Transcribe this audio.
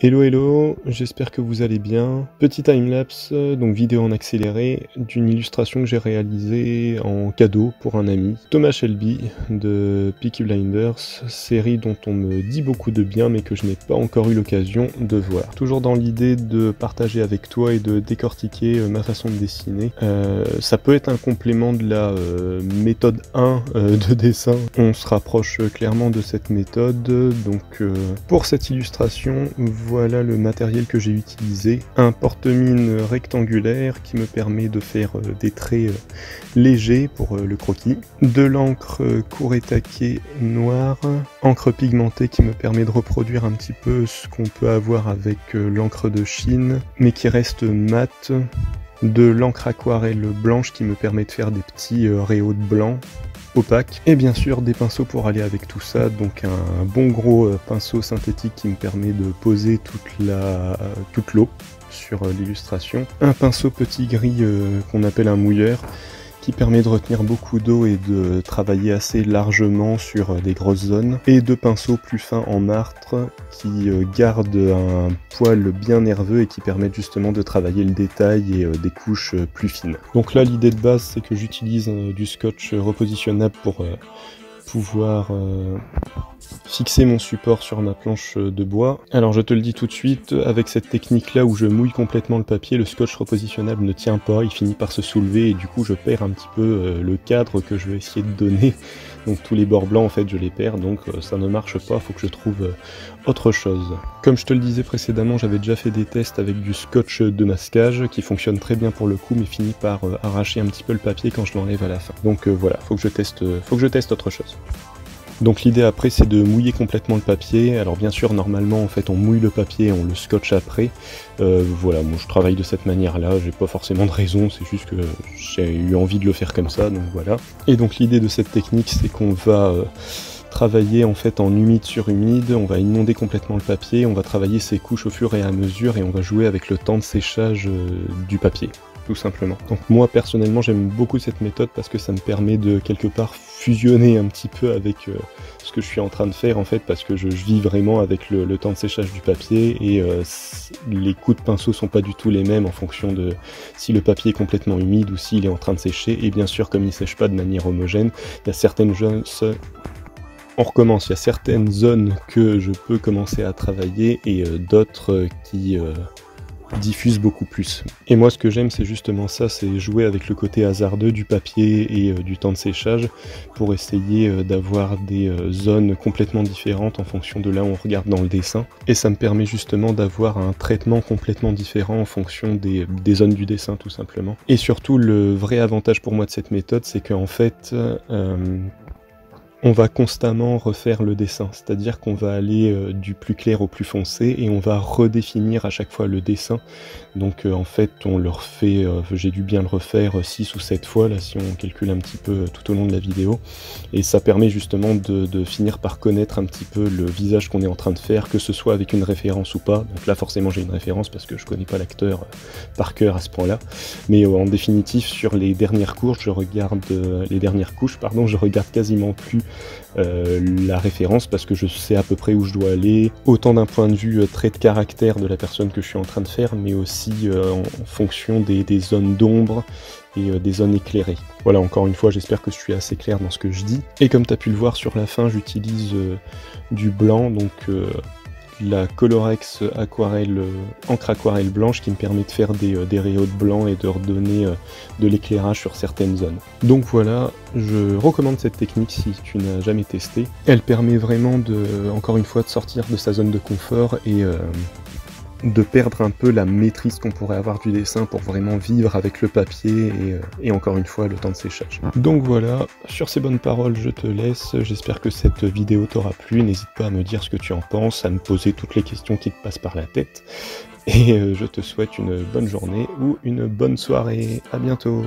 Hello hello, j'espère que vous allez bien. Petit timelapse, donc vidéo en accéléré, d'une illustration que j'ai réalisée en cadeau pour un ami. Thomas Shelby de Peaky Blinders, série dont on me dit beaucoup de bien mais que je n'ai pas encore eu l'occasion de voir. Toujours dans l'idée de partager avec toi et de décortiquer ma façon de dessiner. Ça peut être un complément de la méthode 1 de dessin. On se rapproche clairement de cette méthode, donc pour cette illustration, voilà le matériel que j'ai utilisé. Un porte-mine rectangulaire qui me permet de faire des traits légers pour le croquis. De l'encre Kuretake noire, encre pigmentée qui me permet de reproduire un petit peu ce qu'on peut avoir avec l'encre de Chine, mais qui reste mat. De l'encre aquarelle blanche qui me permet de faire des petits rayons de blanc opaque, et bien sûr des pinceaux pour aller avec tout ça, donc un bon gros pinceau synthétique qui me permet de poser toute l'eau sur l'illustration, un pinceau petit gris qu'on appelle un mouilleur, qui permet de retenir beaucoup d'eau et de travailler assez largement sur des grosses zones, et deux pinceaux plus fins en martre qui gardent un poil bien nerveux et qui permettent justement de travailler le détail et des couches plus fines. Donc là l'idée de base c'est que j'utilise du scotch repositionnable pour pouvoir fixer mon support sur ma planche de bois. Alors je te le dis tout de suite, avec cette technique là où je mouille complètement le papier, le scotch repositionnable ne tient pas, il finit par se soulever et du coup je perds un petit peu le cadre que je vais essayer de donner. Donc tous les bords blancs en fait je les perds, donc ça ne marche pas, faut que je trouve autre chose. Comme je te le disais précédemment, j'avais déjà fait des tests avec du scotch de masquage qui fonctionne très bien pour le coup mais finit par arracher un petit peu le papier quand je l'enlève à la fin. Donc voilà, faut que je teste autre chose. Donc l'idée après c'est de mouiller complètement le papier. Alors bien sûr normalement en fait on mouille le papier et on le scotche après. Voilà, moi je travaille de cette manière là, j'ai pas forcément de raison, c'est juste que j'ai eu envie de le faire comme ça, donc voilà. Et donc l'idée de cette technique c'est qu'on va travailler en fait en humide sur humide, on va inonder complètement le papier, on va travailler ses couches au fur et à mesure et on va jouer avec le temps de séchage du papier. Tout simplement. Donc moi personnellement j'aime beaucoup cette méthode parce que ça me permet de quelque part fusionner un petit peu avec ce que je suis en train de faire en fait, parce que je vis vraiment avec le temps de séchage du papier et les coups de pinceau sont pas du tout les mêmes en fonction de si le papier est complètement humide ou s'il est en train de sécher, et bien sûr comme il sèche pas de manière homogène, il y a certaines zones... On recommence, il y a certaines zones que je peux commencer à travailler et d'autres qui... diffuse beaucoup plus. Et moi ce que j'aime c'est justement ça, c'est jouer avec le côté hasardeux du papier et du temps de séchage pour essayer d'avoir des zones complètement différentes en fonction de là où on regarde dans le dessin. Et ça me permet justement d'avoir un traitement complètement différent en fonction des zones du dessin tout simplement. Et surtout le vrai avantage pour moi de cette méthode c'est qu'en fait on va constamment refaire le dessin, c'est-à-dire qu'on va aller du plus clair au plus foncé et on va redéfinir à chaque fois le dessin. Donc en fait on le refait, j'ai dû bien le refaire 6 ou 7 fois là si on calcule un petit peu tout au long de la vidéo. Et ça permet justement de finir par connaître un petit peu le visage qu'on est en train de faire, que ce soit avec une référence ou pas. Donc là forcément j'ai une référence parce que je connais pas l'acteur par cœur à ce point-là. Mais en définitive sur les dernières couches, je regarde je regarde quasiment plus la référence parce que je sais à peu près où je dois aller, autant d'un point de vue trait de caractère de la personne que je suis en train de faire, mais aussi en fonction des zones d'ombre et des zones éclairées. Voilà, encore une fois, j'espère que je suis assez clair dans ce que je dis. Et comme tu as pu le voir sur la fin, j'utilise du blanc, donc la Colorex encre aquarelle blanche qui me permet de faire des rayons de blanc et de redonner de l'éclairage sur certaines zones. Donc voilà, je recommande cette technique si tu n'as jamais testé. Elle permet vraiment encore une fois de sortir de sa zone de confort et de perdre un peu la maîtrise qu'on pourrait avoir du dessin pour vraiment vivre avec le papier et encore une fois le temps de séchage. Donc voilà, sur ces bonnes paroles je te laisse, j'espère que cette vidéo t'aura plu, n'hésite pas à me dire ce que tu en penses, à me poser toutes les questions qui te passent par la tête, et je te souhaite une bonne journée ou une bonne soirée, à bientôt.